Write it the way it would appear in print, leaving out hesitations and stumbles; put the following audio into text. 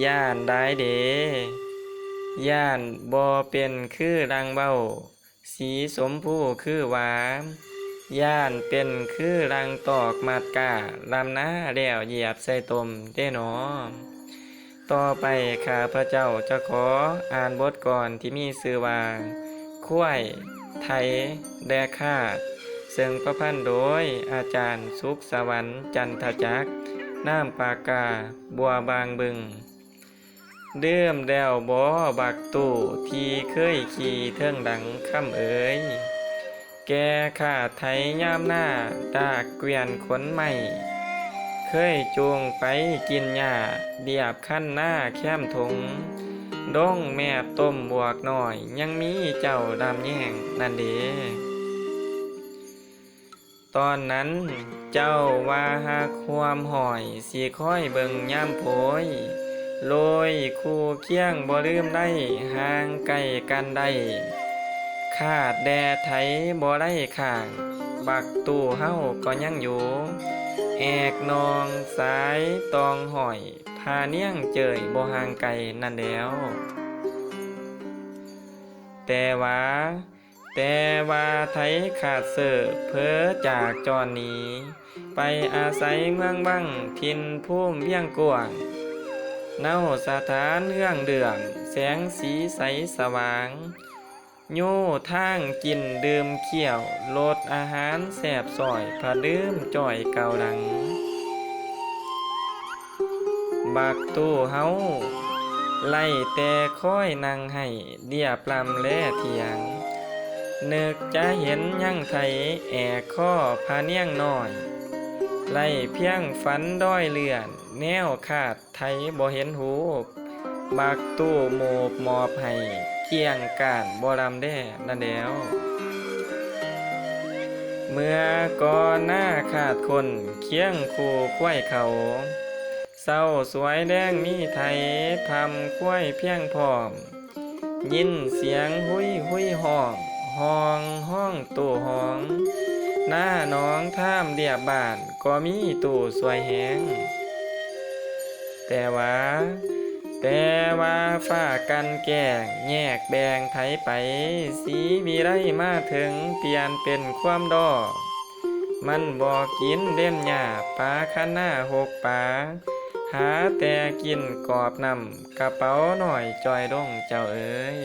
ย่านได้เดย่านบ่เป็นคือรังเบ้าสีสมพูคือหวานย่านเป็นคือรังตอกมัดกาลำหน้าแล้วเหยียบใส่ตมเด้หนอต่อไปข้าพระเจ้าจะขออ่านบทก่อนที่มีชื่อว่าคุ้ยไทยแดกคาดซึ่งประพันธ์โดยอาจารย์สุขสวรรค์จันทจักรน้ำปากกาบัวบางบึงเดิมแล้วบ่บักตู่ที่เคยขี่เทิงดังคำเอ๋ยแกข้าไทยยามหน้าตากเกวียนขนไม้เคยจูงไปกินหญ้าเดียบขั้นหน้าแค้มทงดงแม่ต้มบวกหน่อยยังมีเจ้าดำแย่งนั่นเด้ตอนนั้นเจ้าว่าหาความหอยสีค่อยเบิ่งย่ำโพยโลยคู่เคียงบ่ลืมได้ห่างไกลกันได้ขาดแดดไถบ่ได้ข้างบักตู้เฮาก็ยังอยู่แอกนองสายตองหอยพาเนียงเจยบ่ห่างไกลนั่นแล้วแต่ว่าไทยขาดเสือเพ้อจากจอนนี้ไปอาศัยเมืองบังทินภูมิเวียงกวางเน่าสถานเรื่องเดืองแสงสีใสสว่างโย่ทางกินดื่มเขี้ยวโลดอาหารแสบสอยผะลืมจ่อยเก่าดังบักตู้เฮาไล่แต่ค่อยนั่งให้เดียบลำแลเถียงนึกจะเห็นยังไทยแอกข้อพาเนียงน้อยไล่เพียงฝันด้อยเลื่อนแนวขาดไทยบ่เห็นหูบักตู้โมบมอบให้เคียงกานบ่รำแด้นั่นแล้วเมื่อก่อนหน้าขาดคนเคียงคู่ควายเขาเศร้าสวยแดงมีไทยพำควายเพียงพร้อมยินเสียงหุยหุยห้องห้องตู่ห้องหน้าน้องท่ามเดียบบ้านก็มีตู่สวยแหงแต่ว่าฝ้ากันแก่งแยกแบ่งไถไปสีวิไลมาถึงเปลี่ยนเป็นความดอมันบอกกินเล่มหญ้าปลาคันหน้าหกปลาหาแต่กินกอบนำกระเป๋าหน่อยจอยดงเจ้าเอ๋ย